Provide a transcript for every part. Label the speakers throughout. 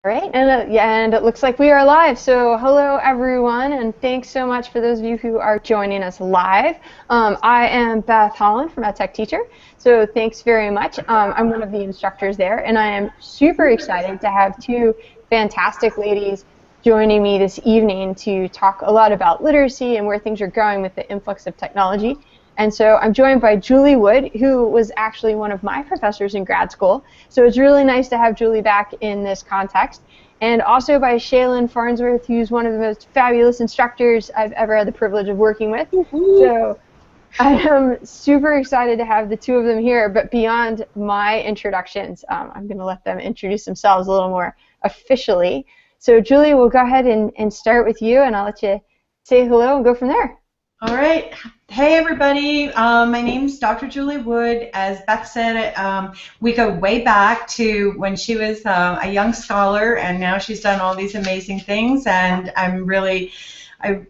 Speaker 1: All right, and yeah, and it looks like we are live. So hello everyone, and thanks so much for those of you who are joining us live. I am Beth Holland from EdTechTeacher, so thanks very much. I'm one of the instructors there, and I am super excited to have two fantastic ladies joining me this evening to talk a lot about literacy and where things are going with the influx of technology. And so I'm joined by Julie Wood, who was actually one of my professors in grad school. So it's really nice to have Julie back in this context. And also by Shaylin Farnsworth, who's one of the most fabulous instructors I've ever had the privilege of working with. So I am super excited to have the two of them here. But beyond my introductions, I'm going to let them introduce themselves a little more officially. So Julie, we'll go ahead and start with you, and I'll let you say hello and go from there.
Speaker 2: All right. Hey, everybody. My name is Dr. Julie Wood. As Beth said, we go way back to when she was a young scholar, and now she's done all these amazing things, and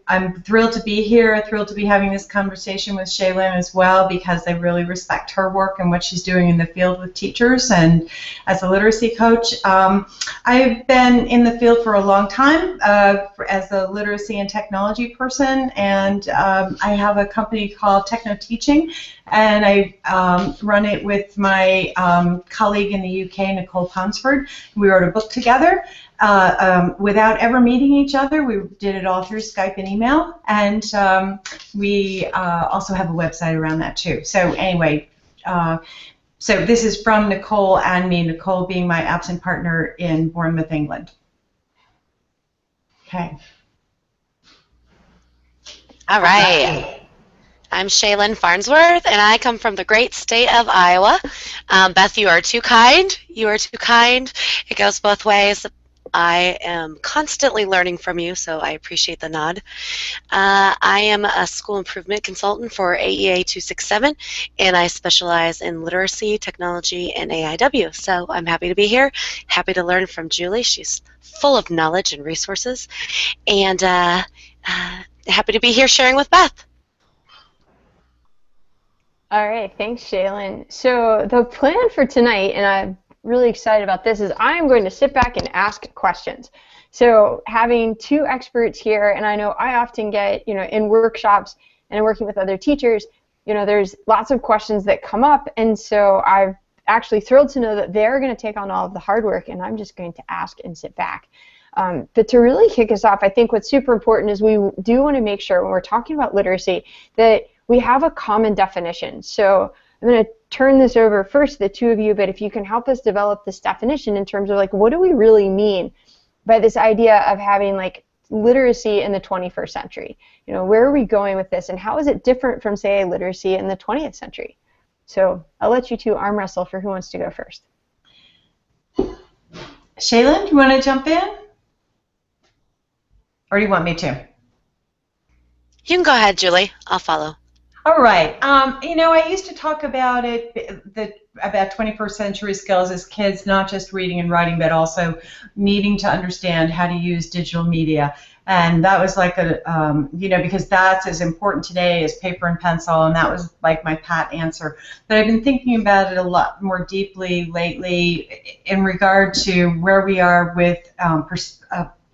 Speaker 2: I'm thrilled to be here, thrilled to be having this conversation with Shaylin as well, because I really respect her work and what she's doing in the field with teachers and as a literacy coach. I've been in the field for a long time as a literacy and technology person, and I have a company called EdTechTeacher, and I run it with my colleague in the UK, Nicole Ponsford. We wrote a book together. Without ever meeting each other. We did it all through Skype and email, and we also have a website around that too. So anyway, so this is from Nicole and me, Nicole being my absent partner in Bournemouth, England. Okay.
Speaker 3: All right. I'm Shaylin Farnsworth, and I come from the great state of Iowa. Beth, you are too kind. You are too kind. It goes both ways. I am constantly learning from you, so I appreciate the nod. I am a school improvement consultant for AEA 267, and I specialize in literacy, technology, and AIW. So I'm happy to be here, happy to learn from Julie. She's full of knowledge and resources, and happy to be here sharing with Beth.
Speaker 1: All right, thanks, Shaylin. So the plan for tonight, and I'm really excited about this, is I'm going to sit back and ask questions. So having two experts here, and I know I often get, in workshops and working with other teachers, there's lots of questions that come up, and so I'm actually thrilled to know that they're going to take on all of the hard work, and I'm just going to ask and sit back. But to really kick us off, I think what's super important is we do want to make sure when we're talking about literacy that we have a common definition. So I'm going to turn this over first to the two of you, but if you can help us develop this definition in terms of what do we really mean by this idea of having literacy in the 21st century? Where are we going with this, and how is it different from, say, literacy in the 20th century? So I'll let you two arm wrestle for who wants to go first.
Speaker 2: Shaylin, do you want to jump in? Or do you want me to?
Speaker 3: You can go ahead, Julie. I'll follow.
Speaker 2: All right. I used to talk about about 21st century skills as kids, not just reading and writing, but also needing to understand how to use digital media. And that was because that's as important today as paper and pencil, and that was like my pat answer. But I've been thinking about it a lot more deeply lately in regard to where we are with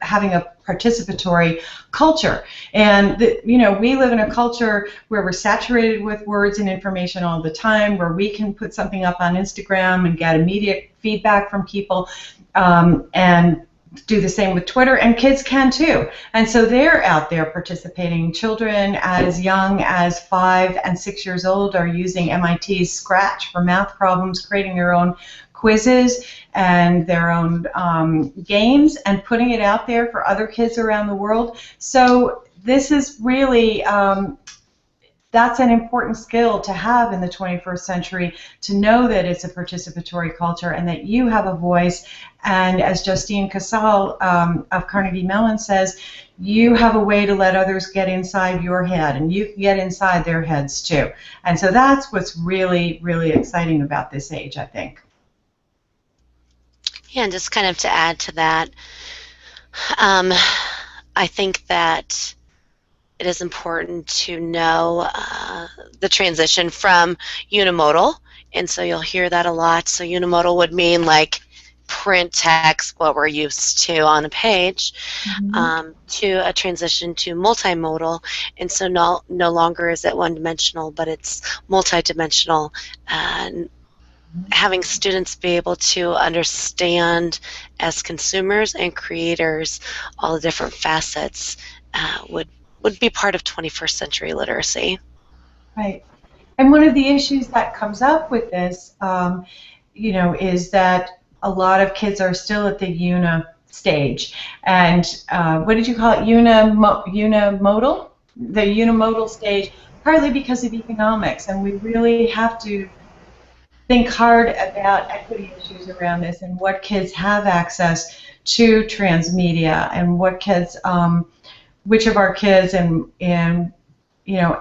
Speaker 2: having a participatory culture. And we live in a culture where we're saturated with words and information all the time, where we can put something up on Instagram and get immediate feedback from people, and do the same with Twitter, and kids can too. And so they're out there participating. Children as young as 5 and 6 years old are using MIT's Scratch for math problems, creating their own quizzes and their own games, and putting it out there for other kids around the world. So this is really, that's an important skill to have in the 21st century, to know that it's a participatory culture and that you have a voice. And as Justine Casal of Carnegie Mellon says, you have a way to let others get inside your head, and you can get inside their heads too. And so that's what's really, really exciting about this age, I think.
Speaker 3: Yeah, and just kind of to add to that, I think that it is important to know the transition from unimodal, and so you'll hear that a lot. So unimodal would mean print text, what we're used to on a page,
Speaker 2: Mhm.
Speaker 3: to a transition to multimodal, and so no longer is it one-dimensional, but it's multidimensional, and having students be able to understand as consumers and creators all the different facets would be part of 21st century literacy.
Speaker 2: Right. And one of the issues that comes up with this, is that a lot of kids are still at the stage. And what did you call it? Unimodal? The unimodal stage, partly because of economics. And we really have to think hard about equity issues around this and what kids have access to transmedia and what kids, which of our kids in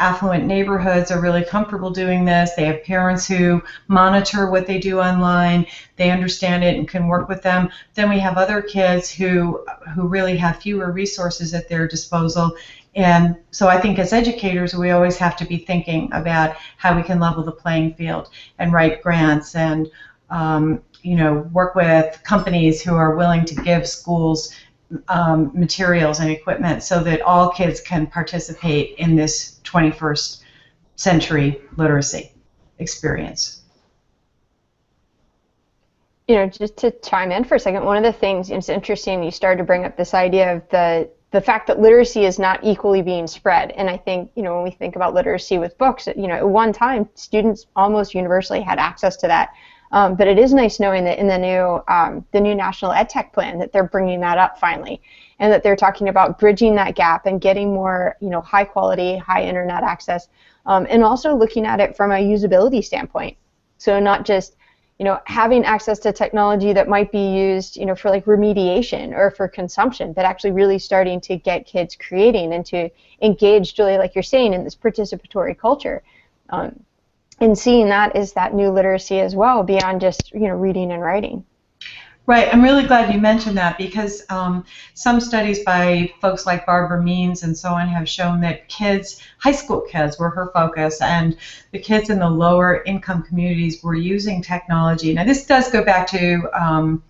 Speaker 2: affluent neighborhoods are really comfortable doing this. They have parents who monitor what they do online. They understand it and can work with them. Then we have other kids who really have fewer resources at their disposal. And so I think as educators, we always have to be thinking about how we can level the playing field and write grants and work with companies who are willing to give schools materials and equipment so that all kids can participate in this 21st century literacy experience.
Speaker 1: Just to chime in for a second, one of the things, it's interesting, you started to bring up this idea of the fact that literacy is not equally being spread. And I think, when we think about literacy with books, at one time, students almost universally had access to that. But it is nice knowing that in the new National EdTech plan that they're bringing that up finally, and that they're talking about bridging that gap and getting more, high quality, high internet access, and also looking at it from a usability standpoint. So not just, having access to technology that might be used, for like remediation or for consumption, but actually really starting to get kids creating and to engage, Julie, like you're saying, in this participatory culture. And seeing that is that new literacy as well, beyond just reading and writing.
Speaker 2: Right. I'm really glad you mentioned that because some studies by folks like Barbara Means and so on have shown that kids, high school kids, were her focus, and the kids in the lower income communities were using technology. Now this does go back to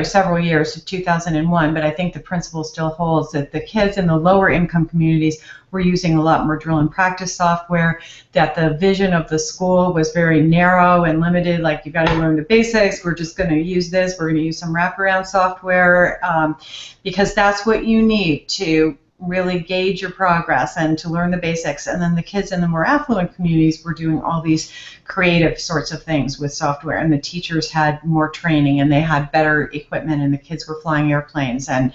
Speaker 2: several years, to 2001, but I think the principle still holds that the kids in the lower income communities were using a lot more drill and practice software, that the vision of the school was very narrow and limited, like you got to learn the basics, we're just going to use this, we're going to use some wraparound software, because that's what you need to really gauge your progress and to learn the basics. And then the kids in the more affluent communities were doing all these creative sorts of things with software, and the teachers had more training and they had better equipment, and the kids were flying airplanes and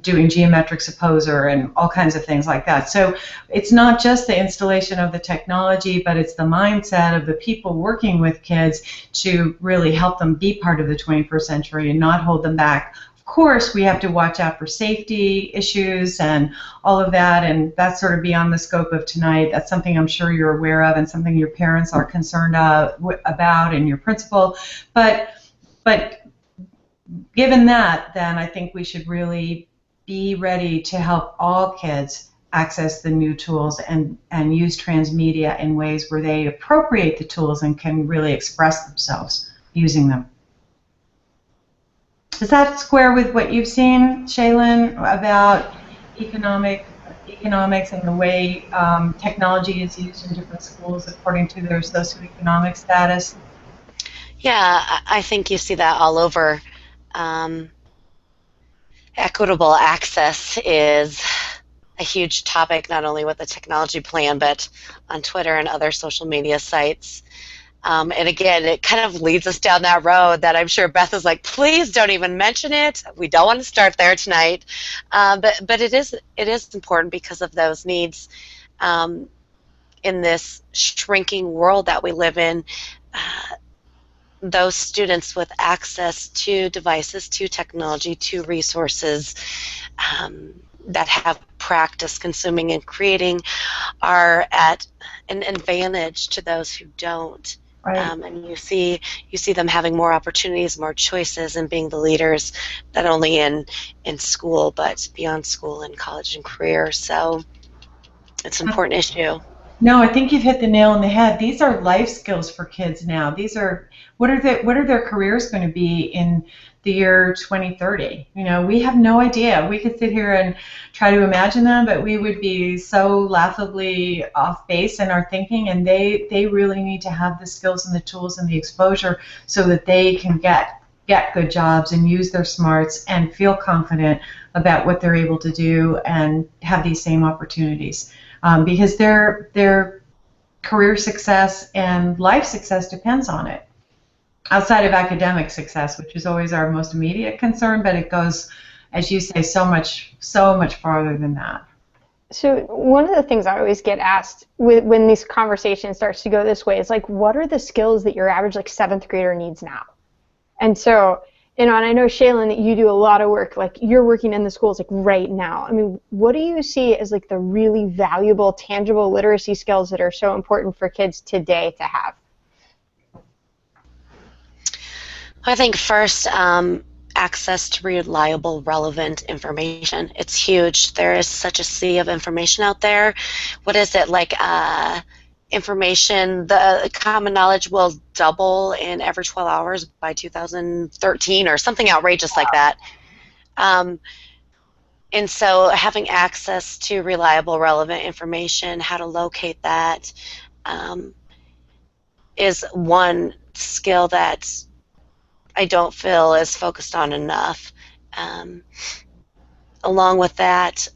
Speaker 2: doing geometric supposer and all kinds of things like that. So it's not just the installation of the technology, but it's the mindset of the people working with kids to really help them be part of the 21st century and not hold them back. Of course, we have to watch out for safety issues and all of that, and that's sort of beyond the scope of tonight. That's something I'm sure you're aware of and something your parents are concerned about and your principal. But given that, then I think we should really be ready to help all kids access the new tools and use transmedia in ways where they appropriate the tools and can really express themselves using them. Does that square with what you've seen, Shaylin, about economics and the way technology is used in different schools according to their socioeconomic status?
Speaker 3: Yeah, I think you see that all over. Equitable access is a huge topic, not only with the technology plan, but on Twitter and other social media sites. And again, it kind of leads us down that road that I'm sure Beth is like, please don't even mention it. We don't want to start there tonight. But it is important because of those needs in this shrinking world that we live in. Those students with access to devices, to technology, to resources that have practice consuming and creating are at an advantage to those who don't.
Speaker 2: Right.
Speaker 3: And you see them having more opportunities, more choices, and being the leaders not only in school but beyond school and college and career. So it's an important issue.
Speaker 2: No, I think you've hit the nail on the head. These are life skills for kids now. These are what are their careers going to be in the year 2030? You know, we have no idea. We could sit here and try to imagine them, but we would be so laughably off base in our thinking. And they really need to have the skills and the tools and the exposure so that they can get good jobs and use their smarts and feel confident about what they're able to do and have these same opportunities. Because their career success and life success depends on it. Outside of academic success, which is always our most immediate concern, but it goes, as you say, so much farther than that.
Speaker 1: So one of the things I always get asked when this conversation starts to go this way is like, what are the skills that your average like 7th grader needs now? And so, you know, and I know, Shaylin, that you do a lot of work, like you're working in the schools like right now. I mean, what do you see as like the really valuable, tangible literacy skills that are so important for kids today to have?
Speaker 3: I think first, access to reliable, relevant information. It's huge. There is such a sea of information out there. What is it, like information, the common knowledge will double in every 12 hours by 2013 or something outrageous like that. And so having access to reliable, relevant information, how to locate that, is one skill that I don't feel is focused on enough. Along with that,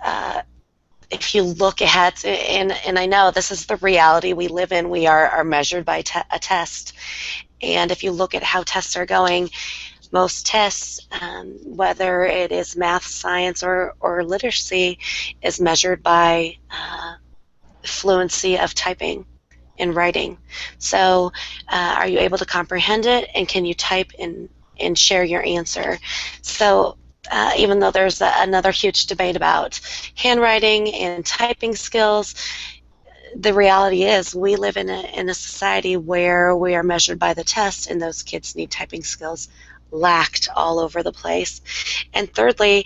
Speaker 3: if you look at, and I know this is the reality we live in, we are measured by a test. And if you look at how tests are going, most tests, whether it is math, science, or literacy, is measured by fluency of typing and writing. So are you able to comprehend it, and can you type and share your answer? So even though there's another huge debate about handwriting and typing skills, the reality is we live in a society where we are measured by the test, and those kids need typing skills lacked all over the place. And thirdly,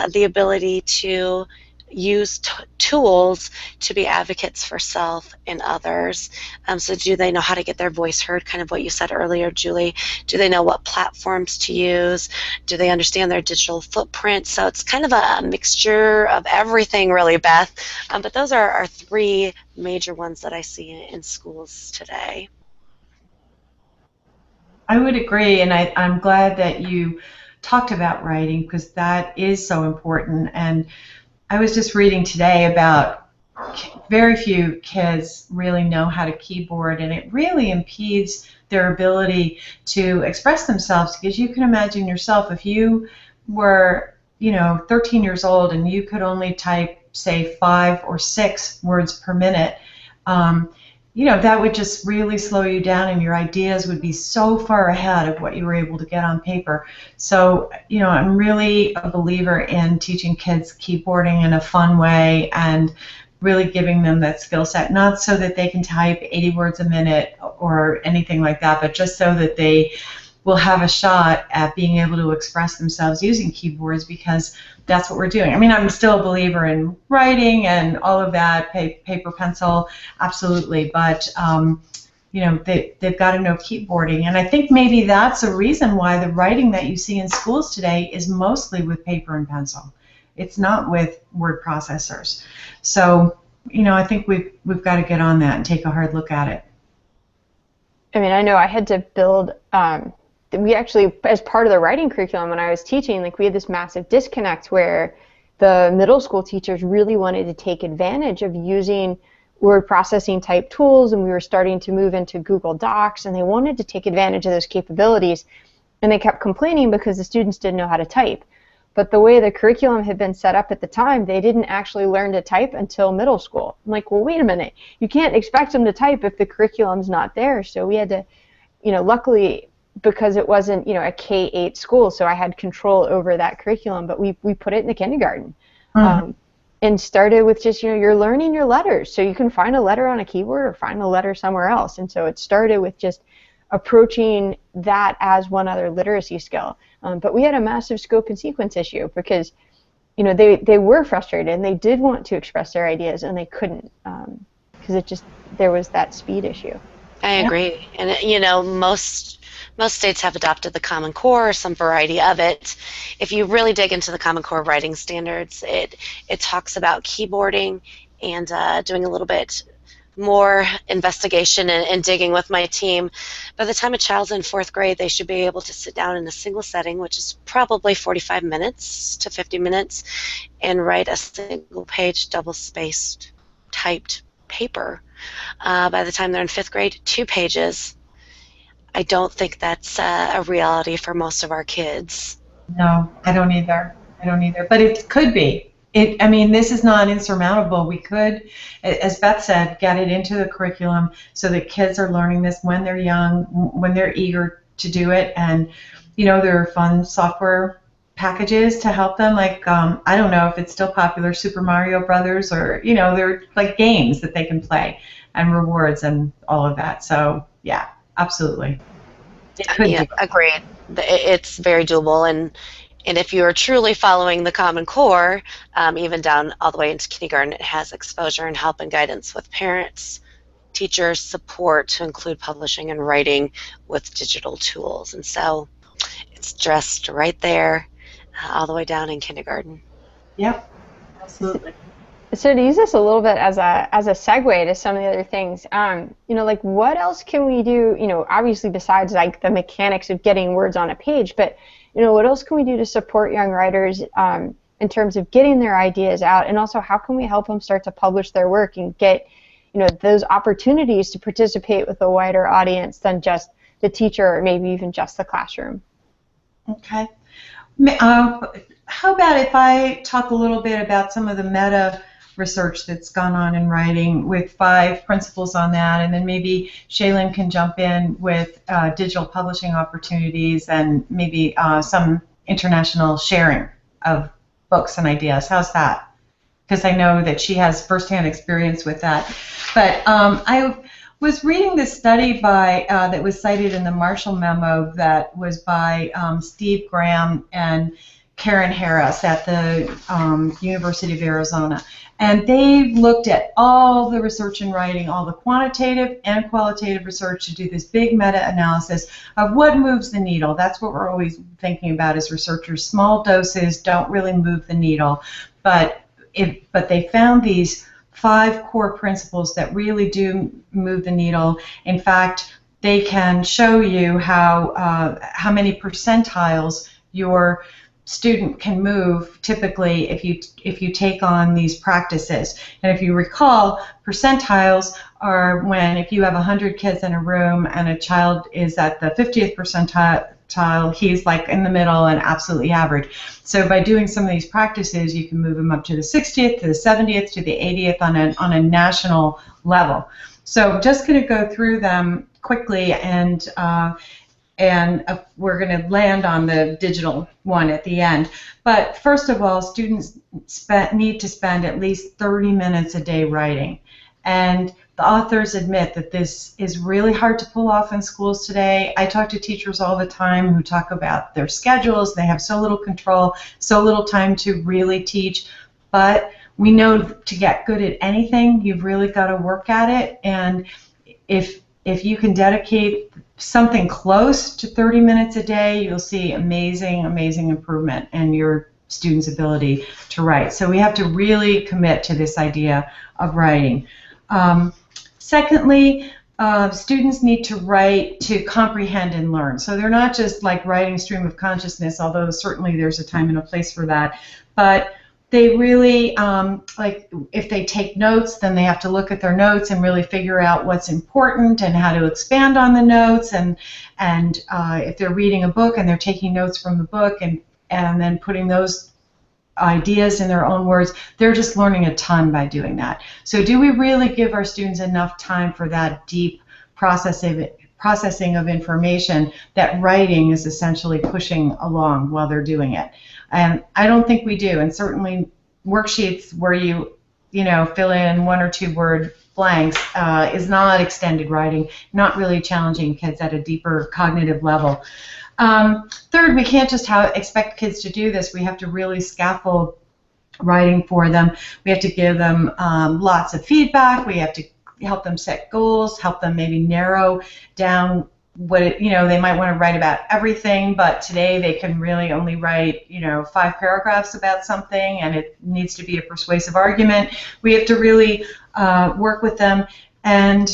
Speaker 3: the ability to use tools to be advocates for self and others. So do they know how to get their voice heard, kind of what you said earlier, Julie? Do they know what platforms to use? Do they understand their digital footprint? So it's kind of a mixture of everything, really, Beth. But those are our three major ones that I see in schools today.
Speaker 2: I would agree, and I'm glad that you talked about writing, because that is so important. And I was just reading today about very few kids really know how to keyboard, and it really impedes their ability to express themselves, because you can imagine yourself, if you were, 13 years old and you could only type, say, 5 or 6 words per minute, that would just really slow you down, and your ideas would be so far ahead of what you were able to get on paper. So, I'm really a believer in teaching kids keyboarding in a fun way and really giving them that skill set, not so that they can type 80 words a minute or anything like that, but just so that they will have a shot at being able to express themselves using keyboards, because that's what we're doing. I mean, I'm still a believer in writing and all of that, paper, pencil, absolutely, but they've got to know keyboarding. And I think maybe that's a reason why the writing that you see in schools today is mostly with paper and pencil. It's not with word processors. So, I think we've got to get on that and take a hard look at it.
Speaker 1: I mean, I know I had to build, we actually, as part of the writing curriculum when I was teaching, we had this massive disconnect where the middle school teachers really wanted to take advantage of using word processing type tools, and we were starting to move into Google Docs, and they wanted to take advantage of those capabilities, and they kept complaining because the students didn't know how to type. But the way the curriculum had been set up at the time, they didn't actually learn to type until middle school. I'm like, well, wait a minute. You can't expect them to type if the curriculum's not there. So we had to, luckily, because it wasn't, a K-8 school, so I had control over that curriculum, but we put it in the kindergarten.
Speaker 2: Mm-hmm.
Speaker 1: And started with just, you're learning your letters. So you can find a letter on a keyboard or find a letter somewhere else. And so it started with just approaching that as one other literacy skill. But we had a massive scope and sequence issue because, they were frustrated and they did want to express their ideas and they couldn't because because there was that speed issue.
Speaker 3: I agree. And, you know, most states have adopted the Common Core or some variety of it. If you really dig into the Common Core writing standards, it talks about keyboarding and doing a little bit more investigation and digging with my team. By the time a child's in 4th grade, they should be able to sit down in a single setting, which is probably 45 minutes to 50 minutes, and write a single-page, double-spaced, typed paper. By the time they're in 5th grade, 2 pages. I don't think that's a reality for most of our kids.
Speaker 2: No, I don't either. But it could be. I mean, this is not insurmountable. We could, as Beth said, get it into the curriculum so that kids are learning this when they're young, when they're eager to do it. And, you know, there are fun software packages to help them. Like, I don't know if it's still popular, Super Mario Brothers, or, you know, they're like games that they can play and rewards and all of that. So, yeah, absolutely. It could
Speaker 3: Yeah, agreed. It's very doable. And if you are truly following the Common Core, even down all the way into kindergarten, it has exposure and help and guidance with parents, teachers, support to include publishing and writing with digital tools. And so it's dressed right there all the way down in kindergarten.
Speaker 2: Yep, absolutely.
Speaker 1: So to use this a little bit as a segue to some of the other things, you know, like what else can we do, you know, obviously besides like the mechanics of getting words on a page, but you know, what else can we do to support young writers in terms of getting their ideas out, and also how can we help them start to publish their work and get, you know, those opportunities to participate with a wider audience than just the teacher or maybe even just the classroom?
Speaker 2: Okay. How about if I talk a little bit about some of the meta research that's gone on in writing with 5 principles on that, and then maybe Shaylin can jump in with digital publishing opportunities and maybe some international sharing of books and ideas. How's that? Because I know that she has firsthand experience with that. But I was reading this study that was cited in the Marshall Memo that was by Steve Graham and Karen Harris at the University of Arizona. And they looked at all the research in writing, all the quantitative and qualitative research to do this big meta-analysis of what moves the needle. That's what we're always thinking about as researchers. Small doses don't really move the needle. But they found these 5 core principles that really do move the needle. In fact, they can show you how many percentiles your student can move typically if you take on these practices. And if you recall, percentiles are when if you have 100 kids in a room and a child is at the 50th percentile, he's like in the middle and absolutely average. So by doing some of these practices, you can move them up to the 60th, to the 70th, to the 80th on a national level. So just going to go through them quickly, and we're going to land on the digital one at the end. But first of all, students need to spend at least 30 minutes a day writing. And the authors admit that this is really hard to pull off in schools today. I talk to teachers all the time who talk about their schedules. They have so little control, so little time to really teach. But we know to get good at anything, you've really got to work at it. And if you can dedicate something close to 30 minutes a day, you'll see amazing, amazing improvement in your students' ability to write. So we have to really commit to this idea of writing. Secondly, students need to write to comprehend and learn. So they're not just like writing stream of consciousness, although certainly there's a time and a place for that, but they really, like if they take notes, then they have to look at their notes and really figure out what's important and how to expand on the notes. And if they're reading a book and they're taking notes from the book and then putting those ideas in their own words, they're just learning a ton by doing that. So do we really give our students enough time for that deep processing of information that writing is essentially pushing along while they're doing it? And I don't think we do. And certainly worksheets where you fill in 1 or 2 word blanks is not extended writing, not really challenging kids at a deeper cognitive level. Third, we can't just expect kids to do this. We have to really scaffold writing for them. We have to give them lots of feedback. We have to help them set goals, help them maybe narrow down what they might want to write about everything, but today they can really only write 5 paragraphs about something, and it needs to be a persuasive argument. We have to really work with them and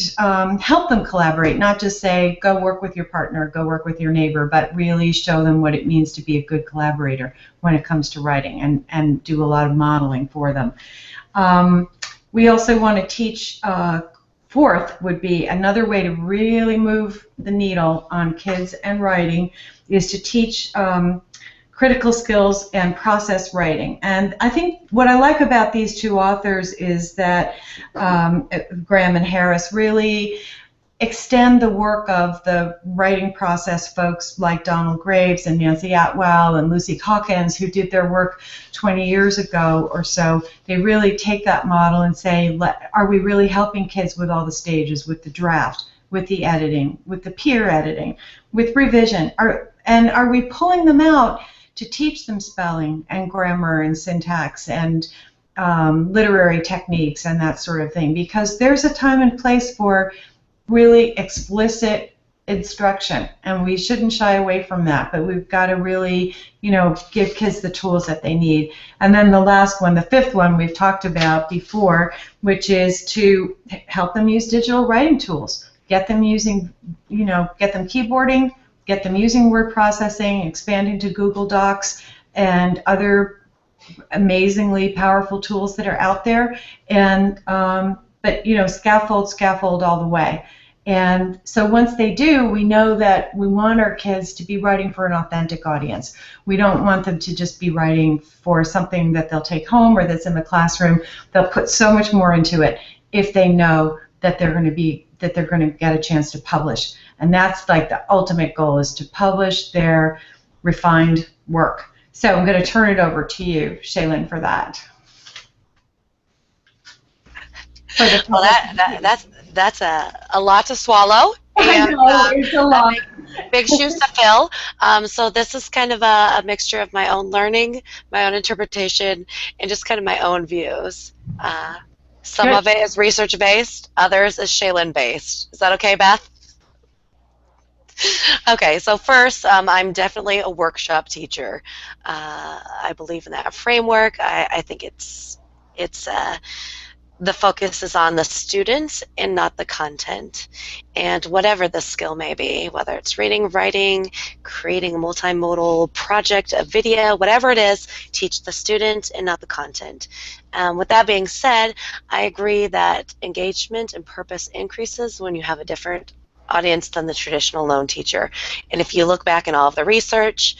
Speaker 2: help them collaborate, not just say, go work with your partner, go work with your neighbor, but really show them what it means to be a good collaborator when it comes to writing, and do a lot of modeling for them. We also want to teach, fourth would be another way to really move the needle on kids and writing, is to teach critical skills and process writing. And I think what I like about these two authors is that Graham and Harris really extend the work of the writing process folks like Donald Graves and Nancy Atwell and Lucy Hawkins, who did their work 20 years ago or so. They really take that model and say, are we really helping kids with all the stages, with the draft, with the editing, with the peer editing, with revision? And are we pulling them out to teach them spelling and grammar and syntax and literary techniques and that sort of thing? Because there's a time and place for really explicit instruction, and we shouldn't shy away from that, but we've got to really, give kids the tools that they need. And then the last one, the fifth one, we've talked about before, which is to help them use digital writing tools. Get them using, get them keyboarding, get them using word processing, expanding to Google Docs and other amazingly powerful tools that are out there, and but scaffold all the way. And so once they do, we know that we want our kids to be writing for an authentic audience. We don't want them to just be writing for something that they'll take home or that's in the classroom. They'll put so much more into it if they know that they're going to get a chance to publish. And that's like the ultimate goal, is to publish their refined work. So I'm going to turn it over to you, Shaylin, for that.
Speaker 3: Well, that's a lot to swallow.
Speaker 2: I know, it's a lot.
Speaker 3: Big shoes to fill. So this is kind of a mixture of my own learning, my own interpretation, and just kind of my own views. Some of it is research-based, others is Shaylin-based. Is that okay, Beth? Okay, so first, I'm definitely a workshop teacher. I believe in that framework. I think it's the focus is on the students and not the content. And whatever the skill may be, whether it's reading, writing, creating a multimodal project, a video, whatever it is, teach the student and not the content. With that being said, I agree that engagement and purpose increases when you have a different audience than the traditional lone teacher. And if you look back in all of the research,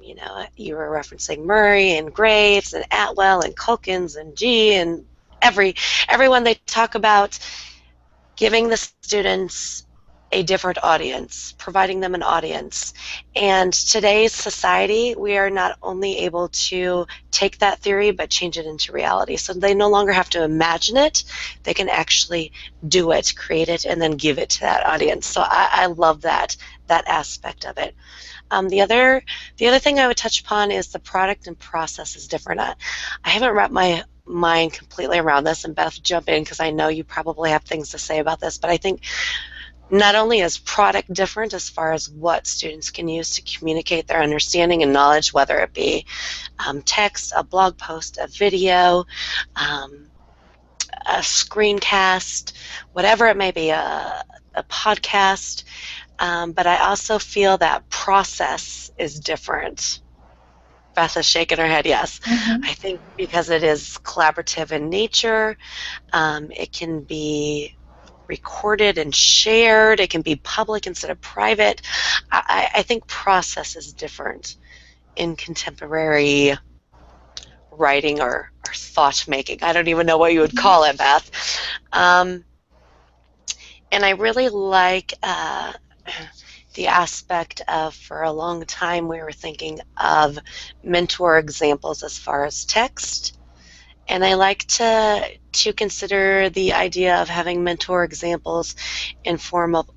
Speaker 3: you were referencing Murray and Graves and Atwell and Culkins and G and everyone, they talk about giving the students a different audience, providing them an audience. And today's society, we are not only able to take that theory but change it into reality. So they no longer have to imagine it, they can actually do it, create it, and then give it to that audience. So I love that aspect of it. The other thing I would touch upon is the product and process is different. I haven't wrapped my mind completely around this, and Beth, jump in because I know you probably have things to say about this, but I think not only is product different as far as what students can use to communicate their understanding and knowledge, whether it be text, a blog post, a video, a screencast, whatever it may be, a podcast, but I also feel that process is different. Beth is shaking her head, yes. Mm-hmm. I think because it is collaborative in nature, it can be recorded and shared, it can be public instead of private. I think process is different in contemporary writing or thought making. I don't even know what you would call it, Beth. And I really like the aspect of, for a long time, we were thinking of mentor examples as far as text. And I like to consider the idea of having mentor examples in form of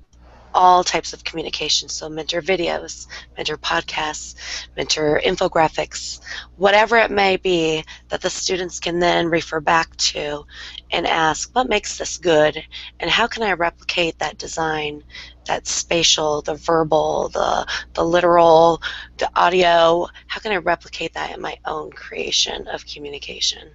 Speaker 3: all types of communication. So mentor videos, mentor podcasts, mentor infographics, whatever it may be, that the students can then refer back to and ask, what makes this good, and how can I replicate that design, that spatial, the verbal, the literal, the audio, how can I replicate that in my own creation of communication?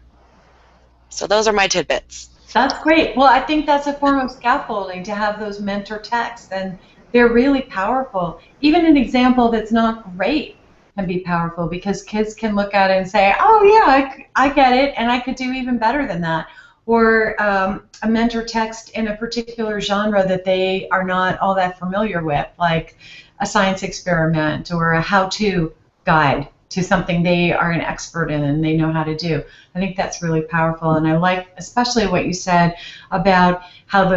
Speaker 3: So those are my tidbits.
Speaker 2: That's great. Well, I think that's a form of scaffolding to have those mentor texts, and they're really powerful. Even an example that's not great can be powerful because kids can look at it and say, oh, yeah, I get it, and I could do even better than that. Or a mentor text in a particular genre that they are not all that familiar with, like a science experiment or a how-to guide to something they are an expert in and they know how to do. I think that's really powerful, and I like especially what you said about how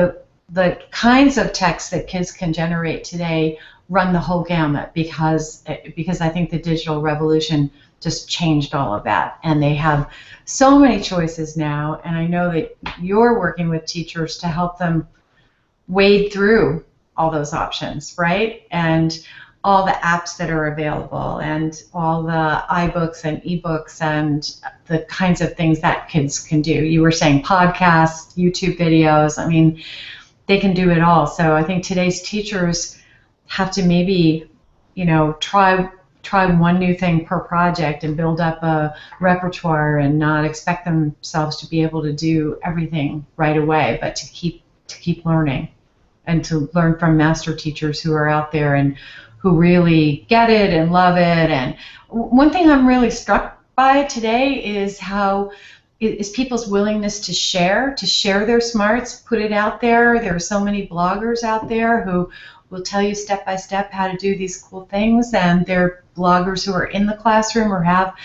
Speaker 2: the kinds of texts that kids can generate today run the whole gamut because I think the digital revolution just changed all of that, and they have so many choices now, and I know that you're working with teachers to help them wade through all those options, right? And all the apps that are available and all the iBooks and eBooks and the kinds of things that kids can do. You were saying podcasts, YouTube videos. I mean, they can do it all. So I think today's teachers have to maybe, try one new thing per project and build up a repertoire and not expect themselves to be able to do everything right away, but to keep learning and to learn from master teachers who are out there and who really get it and love it. And one thing I'm really struck by today is people's willingness to share their smarts, put it out there. There are so many bloggers out there who will tell you step by step how to do these cool things, and they're bloggers who are in the classroom or have,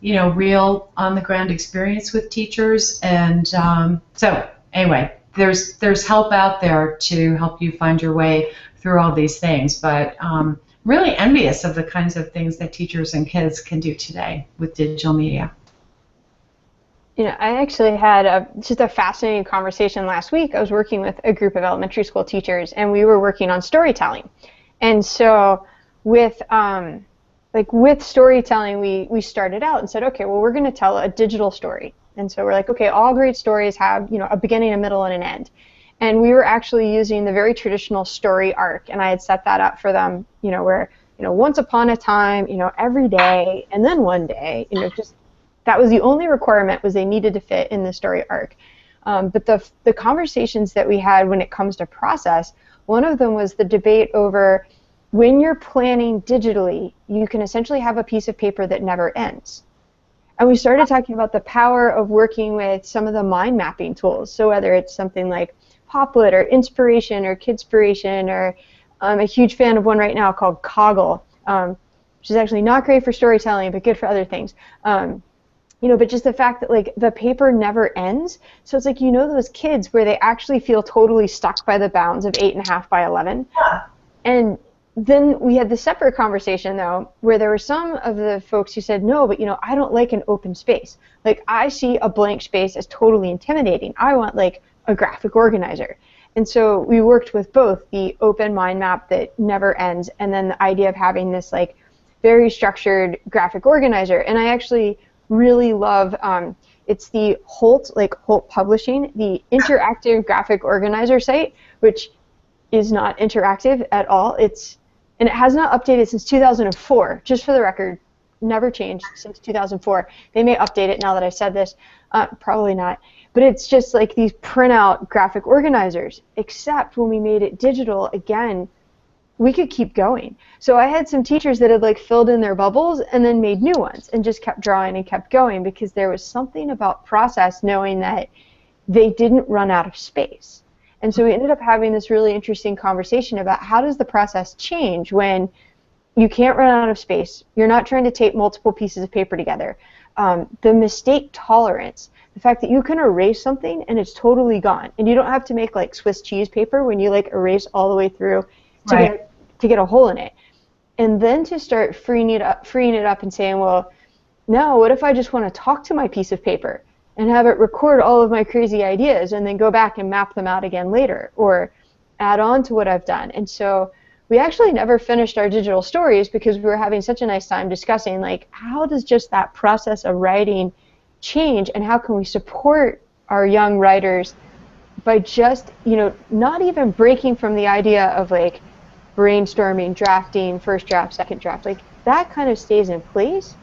Speaker 2: real on the ground experience with teachers. And so anyway, there's help out there to help you find your way through all these things, but really envious of the kinds of things that teachers and kids can do today with digital media.
Speaker 1: I actually had just a fascinating conversation last week. I was working with a group of elementary school teachers, and we were working on storytelling. And so with storytelling, we started out and said, okay, well, we're going to tell a digital story. And so we're like, okay, all great stories have, a beginning, a middle, and an end. And we were actually using the very traditional story arc, and I had set that up for them, where, once upon a time, every day, and then one day, just that was the only requirement, was they needed to fit in the story arc. But the conversations that we had when it comes to process, one of them was the debate over when you're planning digitally, you can essentially have a piece of paper that never ends. And we started talking about the power of working with some of the mind mapping tools. So whether it's something like Poplet or Inspiration or Kidspiration, or I'm a huge fan of one right now called Coggle, which is actually not great for storytelling but good for other things. But just the fact that the paper never ends, so it's those kids where they actually feel totally stuck by the bounds of 8.5 by 11. And then we had the separate conversation though, where there were some of the folks who said, no, but I don't like an open space. I see a blank space as totally intimidating. I want a graphic organizer. And so we worked with both the open mind map that never ends, and then the idea of having this very structured graphic organizer. And I actually really love, it's the Holt Publishing, the interactive graphic organizer site, which is not interactive at all. And it has not updated since 2004, just for the record, never changed since 2004. They may update it now that I said this, probably not. But it's just these printout graphic organizers, except when we made it digital, again, we could keep going. So I had some teachers that had filled in their bubbles and then made new ones and just kept drawing and kept going, because there was something about process knowing that they didn't run out of space. And so we ended up having this really interesting conversation about how does the process change when you can't run out of space, you're not trying to tape multiple pieces of paper together. The mistake tolerance, the fact that you can erase something and it's totally gone, and you don't have to make Swiss cheese paper when you erase all the way through to get a hole in it. And then to start freeing it up and saying, well, now what if I just want to talk to my piece of paper and have it record all of my crazy ideas and then go back and map them out again later or add on to what I've done. And so we actually never finished our digital stories because we were having such a nice time discussing how does just that process of writing change, and how can we support our young writers by just, not even breaking from the idea of like brainstorming, drafting, first draft, second draft, like that kind of stays in place,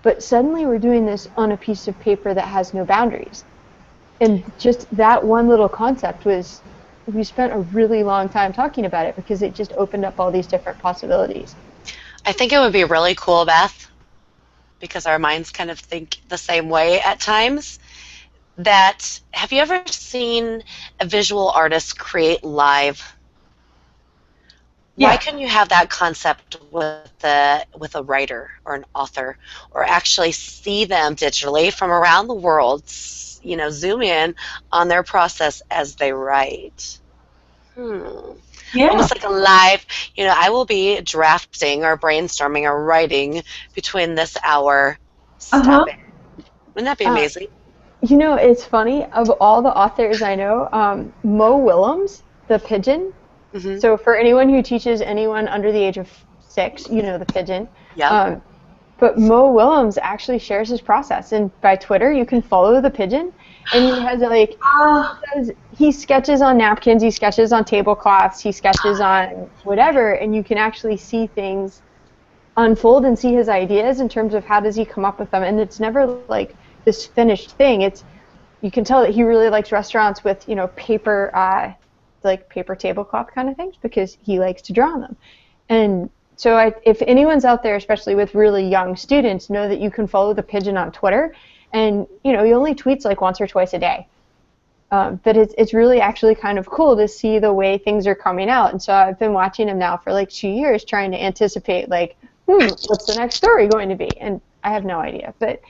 Speaker 1: but suddenly we're doing this on a piece of paper that has no boundaries. And just that one little concept we spent a really long time talking about it because it just opened up all these different possibilities.
Speaker 3: I think it would be really cool, Beth, because our minds kind of think the same way at times, that have you ever seen a visual artist create live?
Speaker 2: Yeah.
Speaker 3: Why couldn't you have that concept with a writer or an author, or actually see them digitally from around the world, zoom in on their process as they write?
Speaker 2: Yeah.
Speaker 3: Almost like a live, I will be drafting or brainstorming or writing between this hour stepping. Wouldn't that be amazing?
Speaker 1: It's funny, of all the authors I know, Mo Willems, the pigeon.
Speaker 3: Mm-hmm.
Speaker 1: So for anyone who teaches anyone under the age of 6, the pigeon.
Speaker 3: Yeah.
Speaker 1: But Mo Willems actually shares his process, and by Twitter you can follow the pigeon, and he has he sketches on napkins, he sketches on tablecloths, he sketches on whatever, and you can actually see things unfold and see his ideas in terms of how does he come up with them, and it's never like this finished thing. You can tell that he really likes restaurants with paper paper tablecloth kind of things because he likes to draw on them. And so if anyone's out there, especially with really young students, know that you can follow the pigeon on Twitter, and he only tweets like once or twice a day. But it's really actually kind of cool to see the way things are coming out. And so I've been watching him now for like 2 years, trying to anticipate like, what's the next story going to be? And I have no idea. But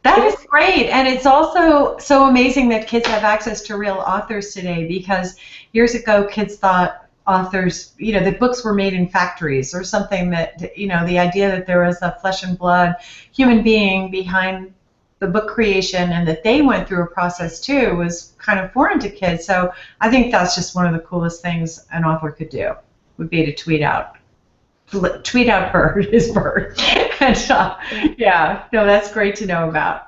Speaker 2: that is great, and it's also so amazing that kids have access to real authors today, because years ago kids thought authors, the books were made in factories or something, that, the idea that there was a flesh and blood human being behind the book creation and that they went through a process too was kind of foreign to kids. So I think that's just one of the coolest things an author could do, would be to tweet out his bird. And that's great to know about.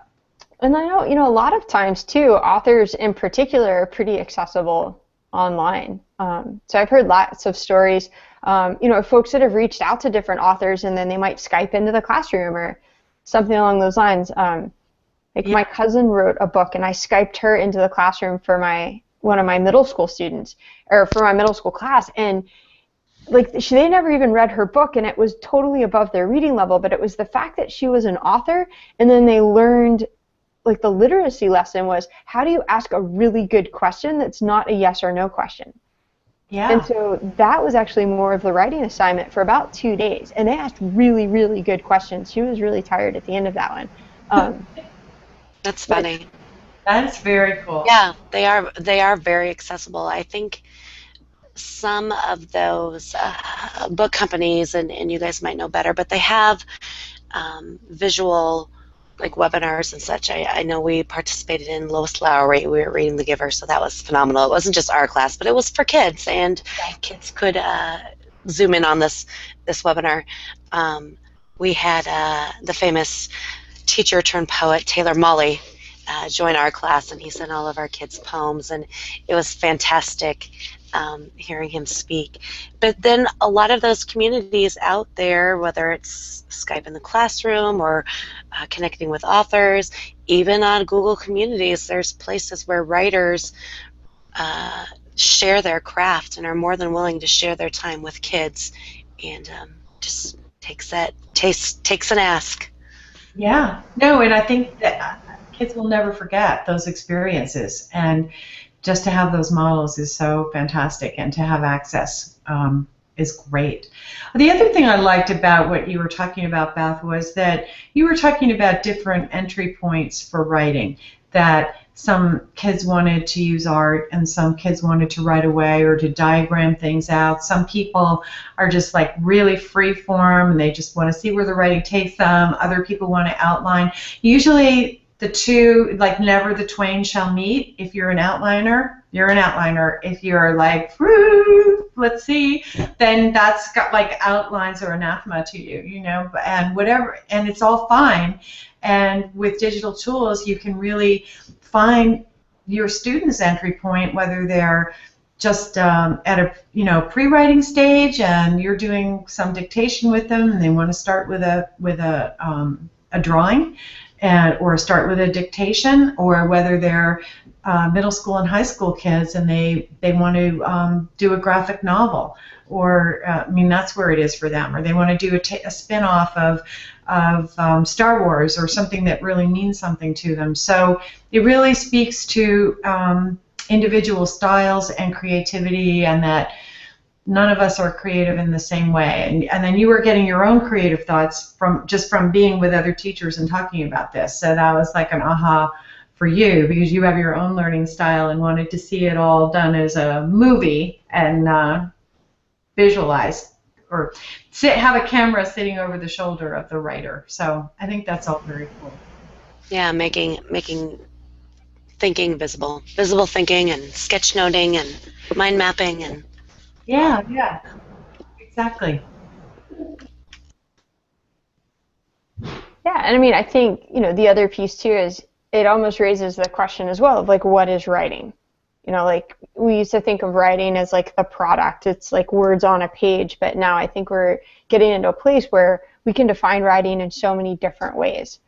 Speaker 1: And I know, a lot of times too, authors in particular are pretty accessible online. So I've heard lots of stories, of folks that have reached out to different authors, and then they might Skype into the classroom or something along those lines. My cousin wrote a book, and I Skyped her into the classroom for one of my middle school students, or for my middle school class, and they never even read her book, and it was totally above their reading level, but it was the fact that she was an author, and then they learned, the literacy lesson was, how do you ask a really good question that's not a yes or no question?
Speaker 2: Yeah.
Speaker 1: And so that was actually more of the writing assignment for about 2 days, and they asked really, really good questions. She was really tired at the end of that one.
Speaker 3: That's funny.
Speaker 2: That's very cool.
Speaker 3: Yeah, they are very accessible. I think some of those book companies, and you guys might know better, but they have visual webinars and such. I know we participated in Lois Lowry. We were reading The Giver, so that was phenomenal. It wasn't just our class, but it was for kids, and kids could zoom in on this webinar. We had the famous teacher turned poet Taylor Mully join our class, and he sent all of our kids poems, and it was fantastic hearing him speak. But then a lot of those communities out there, whether it's Skype in the classroom or connecting with authors, even on Google Communities, there's places where writers share their craft and are more than willing to share their time with kids, and just takes an ask.
Speaker 2: Yeah. No, and I think that kids will never forget those experiences, and just to have those models is so fantastic, and to have access is great. The other thing I liked about what you were talking about, Beth, was that you were talking about different entry points for writing, that some kids wanted to use art and some kids wanted to write away or to diagram things out. Some people are just really free form and they just want to see where the writing takes them. Other people want to outline. Usually the two, never the twain shall meet. If you're an outliner, you're an outliner. If you're let's see, then that's got like outlines or anathema to you, you know, and whatever, and it's all fine. And with digital tools, you can really find your student's entry point, whether they're just at a pre-writing stage and you're doing some dictation with them and they want to start with a drawing or start with a dictation, or whether they're middle school and high school kids and they want to do a graphic novel, or that's where it is for them, or they want to do a spin-off of Star Wars or something that really means something to them. So it really speaks to individual styles and creativity, and that none of us are creative in the same way. And then you were getting your own creative thoughts from being with other teachers and talking about this. So that was like an aha for you, because you have your own learning style and wanted to see it all done as a movie and visualized, or have a camera sitting over the shoulder of the writer. So I think that's all very cool.
Speaker 3: Yeah, making thinking visible thinking and sketchnoting and mind mapping and
Speaker 2: yeah, exactly.
Speaker 1: Yeah, and I mean, I think, the other piece too is it almost raises the question as well of like, what is writing? Like we used to think of writing as like the product. It's like words on a page, but now I think we're getting into a place where we can define writing in so many different ways.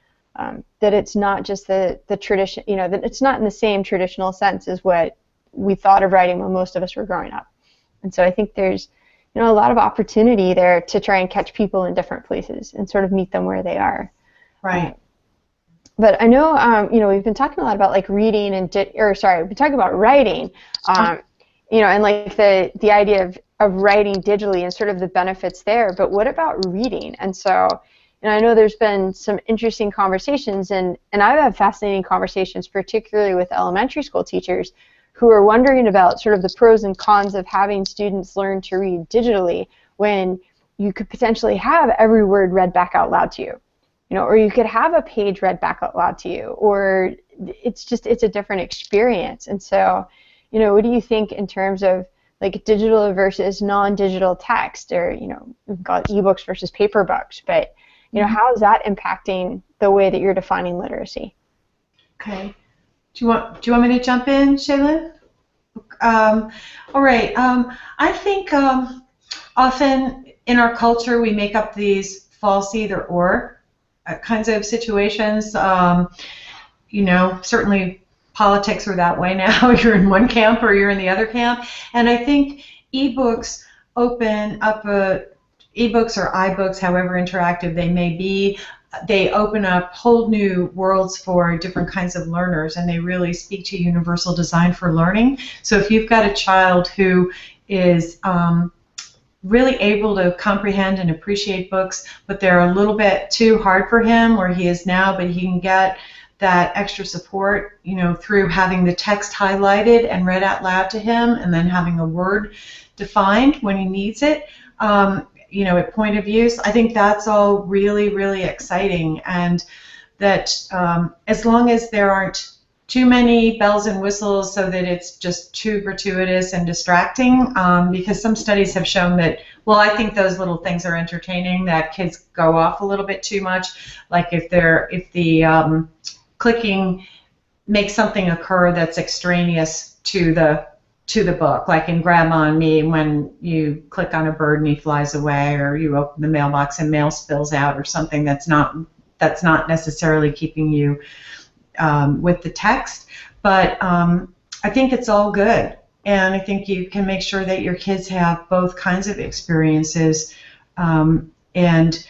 Speaker 1: That it's not just the tradition, that it's not in the same traditional sense as what we thought of writing when most of us were growing up. And so I think there's, a lot of opportunity there to try and catch people in different places and sort of meet them where they are.
Speaker 2: Right.
Speaker 1: But I know, we've been talking a lot about like reading and, we've been talking about writing, and like the idea of writing digitally and sort of the benefits there. But what about reading? And so, I know there's been some interesting conversations, and I've had fascinating conversations, particularly with elementary school teachers who are wondering about sort of the pros and cons of having students learn to read digitally when you could potentially have every word read back out loud to you, or you could have a page read back out loud to you, or it's a different experience. And so, what do you think in terms of like digital versus non-digital text, or, we've got ebooks versus paper books, but how is that impacting the way that you're defining literacy?
Speaker 2: Okay. Do you want me to jump in, Shaylin? All right. I think often in our culture we make up these false either or kinds of situations. Certainly politics are that way now. You're in one camp or you're in the other camp. And I think ebooks open up ebooks or iBooks, however interactive they may be, they open up whole new worlds for different kinds of learners, and they really speak to universal design for learning. So if you've got a child who is really able to comprehend and appreciate books, but they're a little bit too hard for him where he is now, but he can get that extra support, through having the text highlighted and read out loud to him, and then having a word defined when he needs it. At point of use, I think that's all really, really exciting, and that as long as there aren't too many bells and whistles so that it's just too gratuitous and distracting, because some studies have shown that, I think those little things are entertaining, that kids go off a little bit too much, like if the clicking makes something occur that's extraneous to the book, like in Grandma and Me, when you click on a bird and he flies away, or you open the mailbox and mail spills out, or something that's not necessarily keeping you with the text. But I think it's all good, and I think you can make sure that your kids have both kinds of experiences, and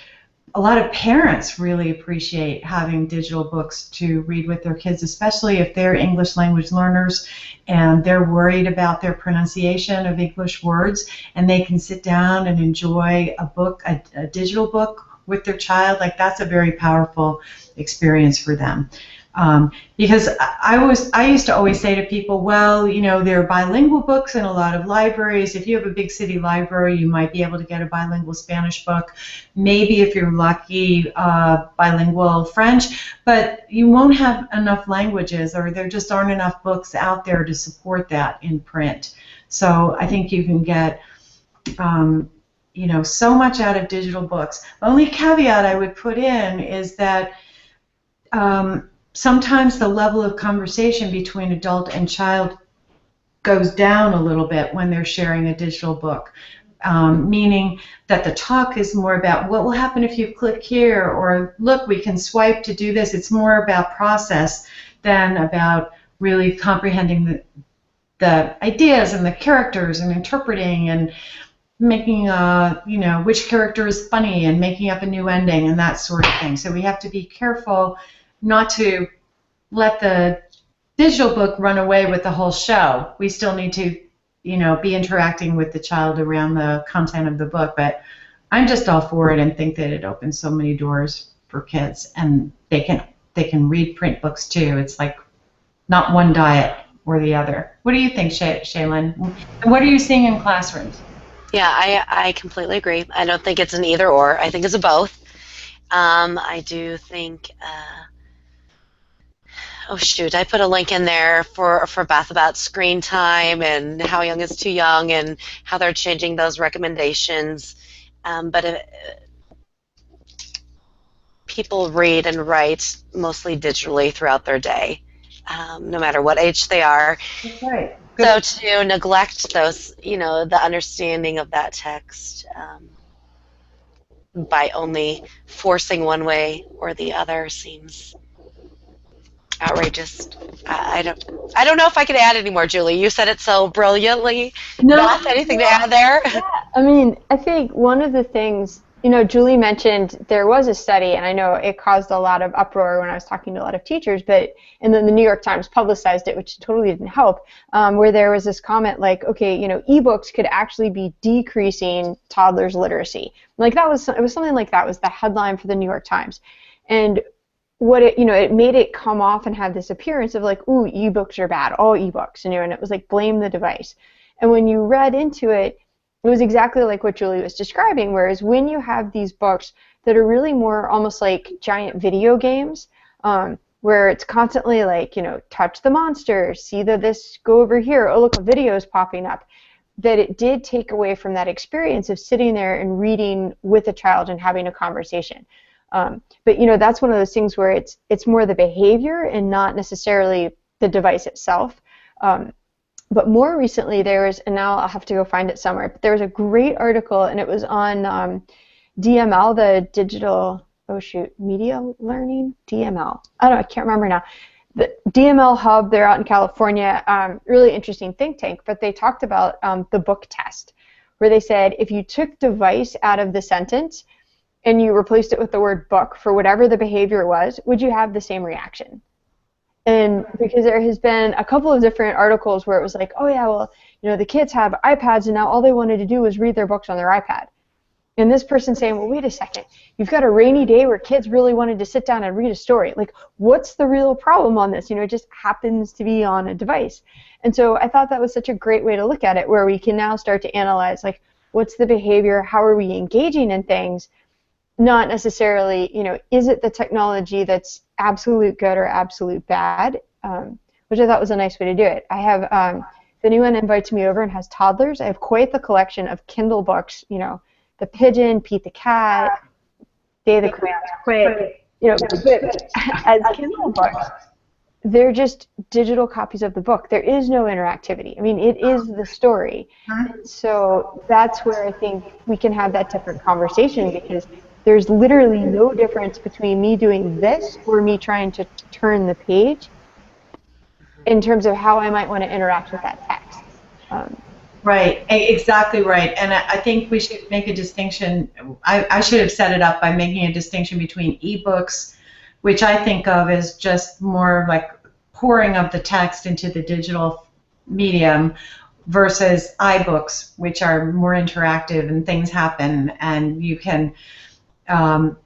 Speaker 2: a lot of parents really appreciate having digital books to read with their kids, especially if they're English language learners and they're worried about their pronunciation of English words, and they can sit down and enjoy a book, a digital book with their child. Like, that's a very powerful experience for them. Because I used to always say to people, there are bilingual books in a lot of libraries. If you have a big city library, you might be able to get a bilingual Spanish book. Maybe if you're lucky, bilingual French, but you won't have enough languages, or there just aren't enough books out there to support that in print. So I think you can get you know, so much out of digital books. The only caveat I would put in is that sometimes the level of conversation between adult and child goes down a little bit when they're sharing a digital book, meaning that the talk is more about what will happen if you click here, or look, we can swipe to do this. It's more about process than about really comprehending the ideas and the characters and interpreting and making you know, which character is funny and making up a new ending and that sort of thing. So we have to be careful not to let the digital book run away with the whole show. We still need to, you know, be interacting with the child around the content of the book. But I'm just all for it and think that it opens so many doors for kids, and they can read print books too. It's like not one diet or the other. What do you think, Shaylin? And what are you seeing in classrooms?
Speaker 3: Yeah, I completely agree. I don't think it's an either or. I think it's a both. I do think, oh shoot, I put a link in there for Beth about screen time and how young is too young and how they're changing those recommendations. But people read and write mostly digitally throughout their day, no matter what age they are.
Speaker 2: That's right.
Speaker 3: So to neglect those, you know, the understanding of that text by only forcing one way or the other seems outrageous. I don't know if I could add any more, Julie. You said it so brilliantly.
Speaker 1: No,
Speaker 3: Beth, anything to add there?
Speaker 1: Yeah, I mean, I think one of the things, you know, Julie mentioned there was a study, and I know it caused a lot of uproar when I was talking to a lot of teachers, and then the New York Times publicized it, which totally didn't help, where there was this comment like, okay, you know, ebooks could actually be decreasing toddlers' literacy. Like it was something like that was the headline for the New York Times. And what it, you know, it made it come off and have this appearance of like, ooh, ebooks are bad, all ebooks, you know, and it was like blame the device. And when you read into it, it was exactly like what Julie was describing, whereas when you have these books that are really more almost like giant video games, where it's constantly like, you know, touch the monster, see this, go over here, oh look, a video is popping up, that it did take away from that experience of sitting there and reading with a child and having a conversation. But you know, that's one of those things where it's more the behavior and not necessarily the device itself. But more recently, there was, and now I'll have to go find it somewhere, but there was a great article, and it was on DML, the digital, media learning? DML. I can't remember now. The DML Hub, they're out in California, really interesting think tank, but they talked about the book test, where they said if you took device out of the sentence and you replaced it with the word book for whatever the behavior was, would you have the same reaction? And because there has been a couple of different articles where it was like, oh yeah, well, you know, the kids have iPads and now all they wanted to do was read their books on their iPad. And this person saying, well, wait a second, you've got a rainy day where kids really wanted to sit down and read a story. Like, what's the real problem on this? You know, it just happens to be on a device. And so I thought that was such a great way to look at it, where we can now start to analyze, like, what's the behavior, how are we engaging in things, not necessarily, you know, is it the technology that's absolute good or absolute bad, which I thought was a nice way to do it. I have, if anyone invites me over and has toddlers, I have quite the collection of Kindle books, you know, The Pigeon, Pete the Cat, Day the Crane's Quick, you know, but as Kindle books, they're just digital copies of the book. There is no interactivity. I mean, it is the story. And so that's where I think we can have that different conversation, because there's literally no difference between me doing this or me trying to turn the page in terms of how I might want to interact with that text.
Speaker 2: Right, exactly right. And I think we should make a distinction. I should have set it up by making a distinction between ebooks, which I think of as just more like pouring of the text into the digital medium, versus iBooks, which are more interactive and things happen, and you can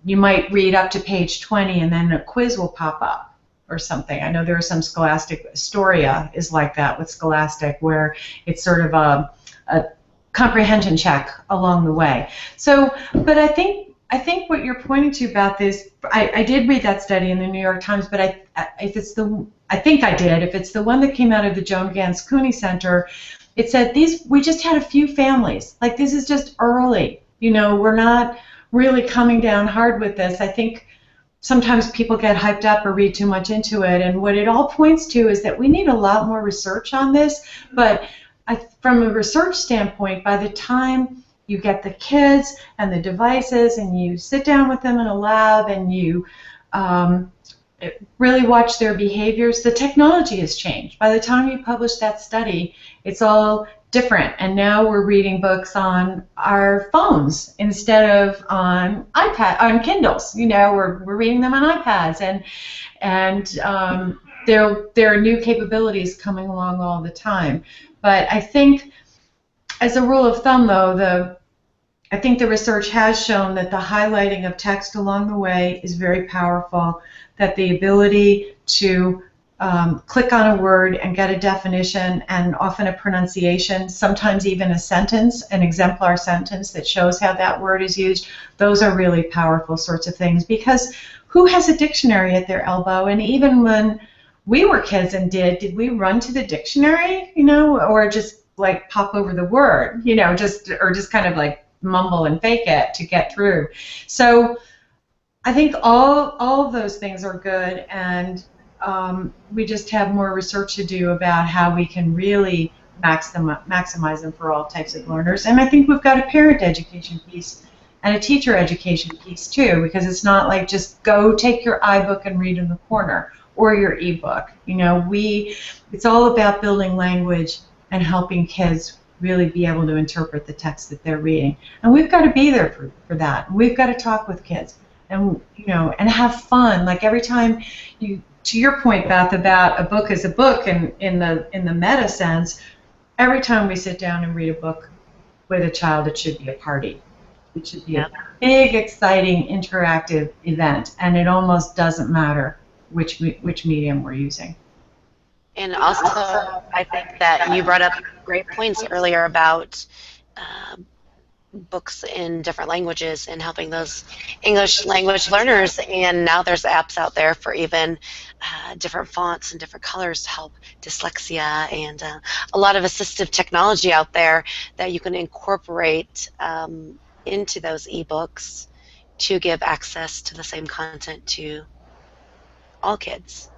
Speaker 2: you might read up to page 20 and then a quiz will pop up or something. I know there are some Scholastic, Astoria is like that with Scholastic, where it's sort of a comprehension check along the way. So, but I think I think what you're pointing to about this, I did read that study in the New York Times, but if it's the one that came out of the Joan Gans Cooney Center, it said we just had a few families. Like, this is just early. You know, we're not really coming down hard with this. I think sometimes people get hyped up or read too much into it, and what it all points to is that we need a lot more research on this. But from a research standpoint, by the time you get the kids and the devices and you sit down with them in a lab and you really watch their behaviors, the technology has changed. By the time you publish that study, it's all different, and now we're reading books on our phones instead of on Kindles. You know, we're reading them on iPads, and there are new capabilities coming along all the time. But I think, as a rule of thumb, though, I think the research has shown that the highlighting of text along the way is very powerful, that the ability to click on a word and get a definition and often a pronunciation, sometimes even a sentence, an exemplar sentence that shows how that word is used, those are really powerful sorts of things, because who has a dictionary at their elbow? And even when we were kids and did we run to the dictionary, you know, or just like pop over the word, you know, just kind of like mumble and fake it to get through? So I think all of those things are good, and we just have more research to do about how we can really maximize them for all types of learners. And I think we've got a parent education piece and a teacher education piece too, because it's not like just go take your iBook and read in the corner or your ebook. You know, it's all about building language and helping kids really be able to interpret the text that they're reading. And we've got to be there for that. We've got to talk with kids and, you know, and have fun. Like, every time to your point, Beth, about a book as a book and in the meta sense, every time we sit down and read a book with a child, it should be a party. It should be a big, exciting, interactive event, and it almost doesn't matter which medium we're using.
Speaker 3: And also, I think that you brought up great points earlier about books in different languages and helping those English language learners. And now there's apps out there for even different fonts and different colors to help dyslexia, and a lot of assistive technology out there that you can incorporate into those ebooks to give access to the same content to all kids.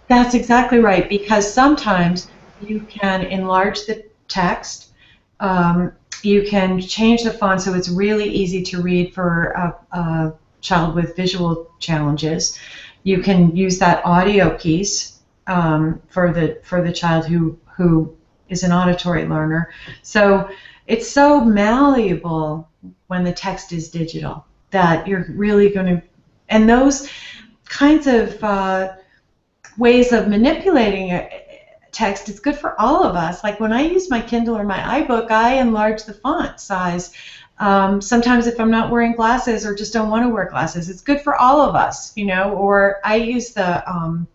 Speaker 2: That's exactly right, because sometimes you can enlarge the text, you can change the font so it's really easy to read for a child with visual challenges. You can use that audio piece for the child who is an auditory learner. So it's so malleable when the text is digital that you're really going to, and those kinds of ways of manipulating text is good for all of us. Like, when I use my Kindle or my iBook, I enlarge the font size. Sometimes if I'm not wearing glasses or just don't want to wear glasses, it's good for all of us, you know. Or I use the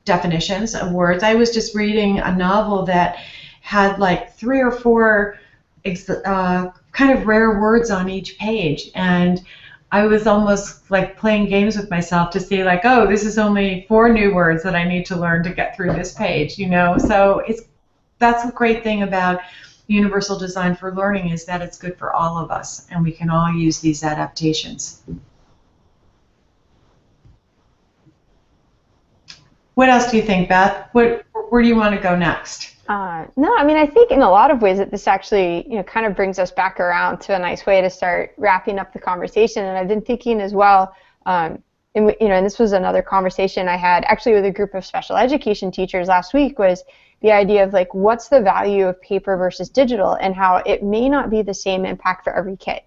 Speaker 2: definitions of words. I was just reading a novel that had like 3 or 4 kind of rare words on each page, and I was almost like playing games with myself to see, like, oh, this is only 4 new words that I need to learn to get through this page, you know. So that's the great thing about universal design for learning, is that it's good for all of us, and we can all use these adaptations. What else do you think, Beth? Where do you want to go next?
Speaker 1: No, I mean, I think in a lot of ways that this actually, you know, kind of brings us back around to a nice way to start wrapping up the conversation. And I've been thinking as well, and this was another conversation I had actually with a group of special education teachers last week, was the idea of, like, what's the value of paper versus digital, and how it may not be the same impact for every kid,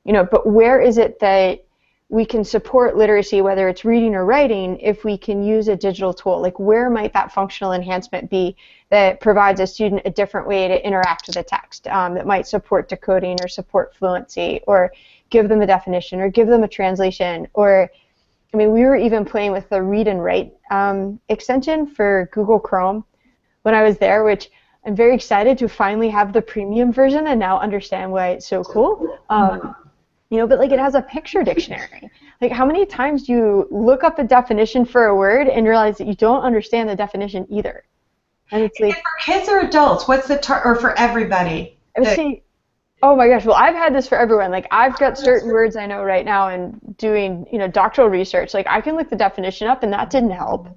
Speaker 1: you know, but where is it that we can support literacy, whether it's reading or writing, if we can use a digital tool? Like, where might that functional enhancement be that provides a student a different way to interact with the text, that might support decoding or support fluency, or give them a definition or give them a translation? Or, I mean, we were even playing with the read and write extension for Google Chrome when I was there, which I'm very excited to finally have the premium version and now understand why it's so cool. but like it has a picture dictionary. Like how many times do you look up a definition for a word and realize that you don't understand the definition either? And it's like,
Speaker 2: for kids or adults, what's the or for everybody?
Speaker 1: I would say, oh my gosh, well I've had this for everyone. Like I've got certain words I know right now and doing, doctoral research. Like I can look the definition up and that didn't help.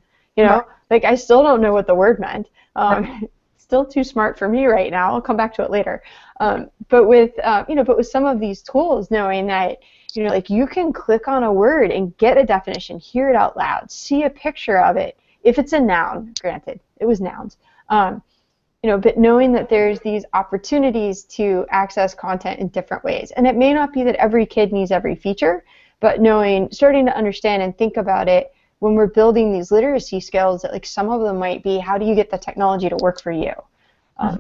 Speaker 1: Like I still don't know what the word meant. Still too smart for me right now. I'll come back to it later. But with some of these tools, knowing that like you can click on a word and get a definition, hear it out loud, see a picture of it. If it's a noun, granted, it was nouns. But knowing that there's these opportunities to access content in different ways, and it may not be that every kid needs every feature, but starting to understand and think about it. When we're building these literacy skills, that like some of them might be, how do you get the technology to work for you? I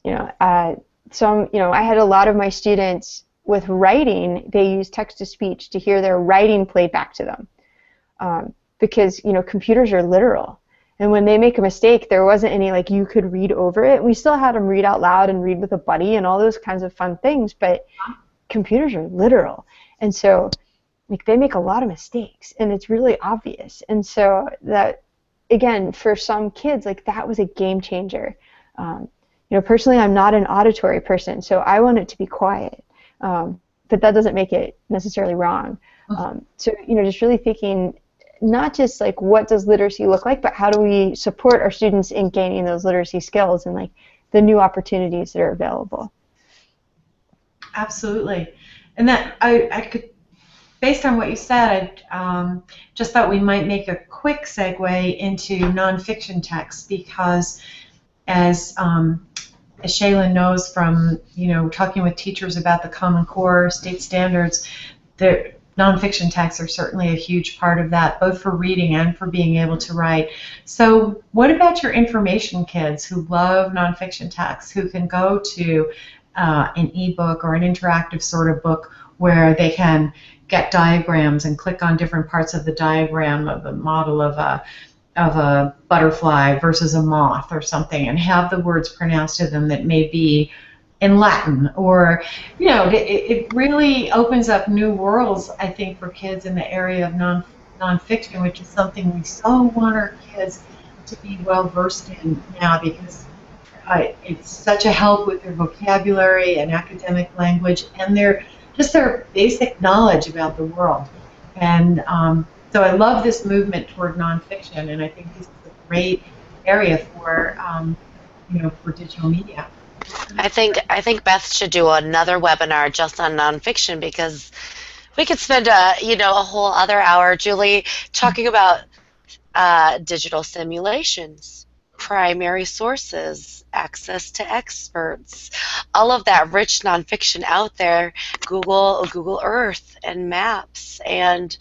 Speaker 1: had a lot of my students with writing, they use text-to-speech to hear their writing played back to them, because computers are literal, and when they make a mistake, there wasn't any like you could read over it. We still had them read out loud and read with a buddy and all those kinds of fun things, but computers are literal, and so like they make a lot of mistakes and it's really obvious. And so that, again, for some kids, like that was a game changer. Personally, I'm not an auditory person, so I want it to be quiet, but that doesn't make it necessarily wrong. So just really thinking not just like what does literacy look like, but how do we support our students in gaining those literacy skills and like the new opportunities that are available.
Speaker 2: Absolutely. And that I could, based on what you said, I just thought we might make a quick segue into nonfiction text, because as Shaylin knows from talking with teachers about the Common Core state standards, the nonfiction texts are certainly a huge part of that, both for reading and for being able to write. So what about your information kids who love nonfiction texts, who can go to an ebook or an interactive sort of book where they can get diagrams and click on different parts of the diagram of the model of a butterfly versus a moth or something, and have the words pronounced to them that may be in Latin, or it really opens up new worlds, I think, for kids in the area of nonfiction, which is something we so want our kids to be well versed in now, because it's such a help with their vocabulary and academic language and their basic knowledge about the world. And so I love this movement toward nonfiction, and I think this is a great area for for digital media.
Speaker 3: I think Beth should do another webinar just on nonfiction, because we could spend a whole other hour, Julie, talking about digital simulations, primary sources, access to experts, all of that rich nonfiction out there, Google Earth and maps, and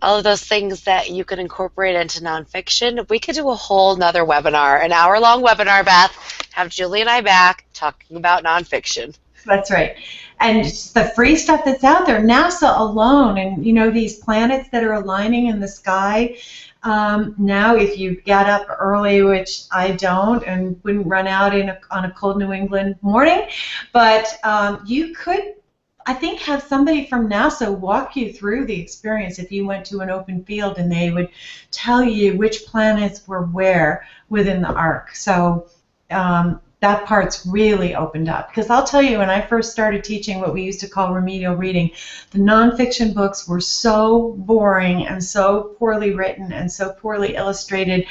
Speaker 3: all of those things that you can incorporate into nonfiction. We could do a whole nother webinar, an hour-long webinar, Beth, have Julie and I back talking about nonfiction.
Speaker 2: That's right. And the free stuff that's out there, NASA alone, and these planets that are aligning in the sky. Now, if you get up early, which I don't, and wouldn't run out on a cold New England morning, but you could, I think, have somebody from NASA walk you through the experience if you went to an open field, and they would tell you which planets were where within the arc. So that part's really opened up. Because I'll tell you, when I first started teaching what we used to call remedial reading, the nonfiction books were so boring and so poorly written and so poorly illustrated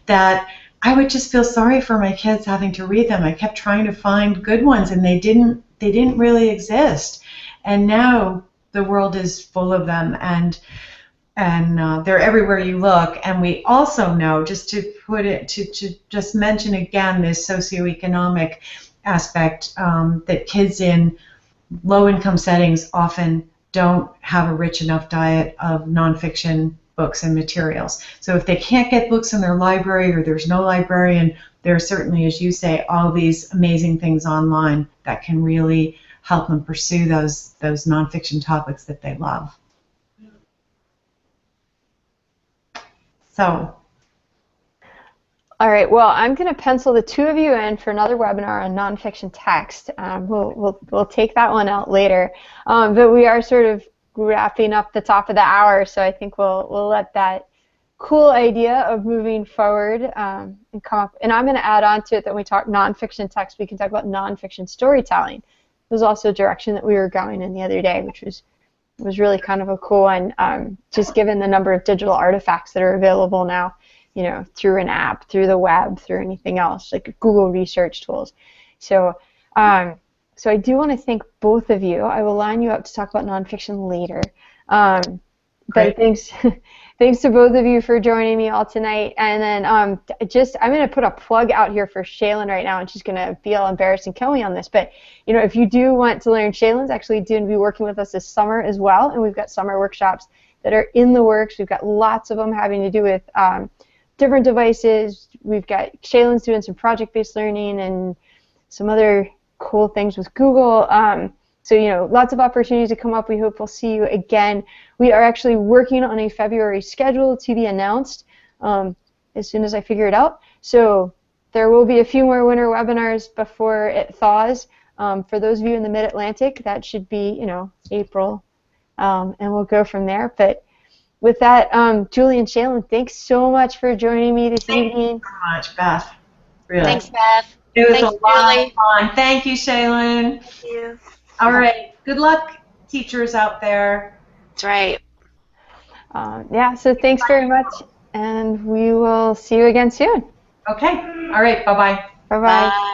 Speaker 2: that I would just feel sorry for my kids having to read them. I kept trying to find good ones, and they didn't really exist. And now the world is full of them, and they're everywhere you look. And we also know, just to just mention again this socioeconomic aspect, that kids in low-income settings often don't have a rich enough diet of nonfiction books and materials. So if they can't get books in their library, or there's no librarian, there are certainly, as you say, all these amazing things online that can really help them pursue those nonfiction topics that they love. So,
Speaker 1: All right, well, I'm going to pencil the two of you in for another webinar on nonfiction text. We'll take that one out later, but we are sort of wrapping up the top of the hour, so I think we'll let that cool idea of moving forward and come up. And I'm going to add on to it that when we talk nonfiction text, we can talk about nonfiction storytelling. It was also a direction that we were going in the other day, which was really kind of a cool one, just given the number of digital artifacts that are available now, you know, through an app, through the web, through anything else, like Google research tools. So, so I do want to thank both of you. I will line you up to talk about nonfiction later. But thanks to both of you for joining me all tonight. And then I'm going to put a plug out here for Shaylin right now, and she's going to be all embarrassed and kill me on this. But you know, if you do want to learn, Shaylin's actually going to be working with us this summer as well, and we've got summer workshops that are in the works. We've got lots of them having to do with different devices. We've got Shaylin's doing some project-based learning and some other cool things with Google. So, you know, lots of opportunities to come up. We hope we'll see you again. We are actually working on a February schedule to be announced as soon as I figure it out. So there will be a few more winter webinars before it thaws. For those of you in the Mid-Atlantic, that should be, you know, April, and we'll go from there. But with that, Julie and Shaylin, thanks so much for joining me this evening.
Speaker 2: Thanks so much, Beth. Really.
Speaker 3: Thanks, Beth.
Speaker 2: It was
Speaker 3: Thanks,
Speaker 2: a lot
Speaker 3: Julie.
Speaker 2: of fun. Thank you, Shaylin.
Speaker 3: Thank you.
Speaker 2: All right. Good luck, teachers out there.
Speaker 3: That's right.
Speaker 1: Yeah, so thanks very much, and we will see you again soon.
Speaker 2: Okay. All right. Bye-bye.
Speaker 1: Bye-bye.
Speaker 3: Bye.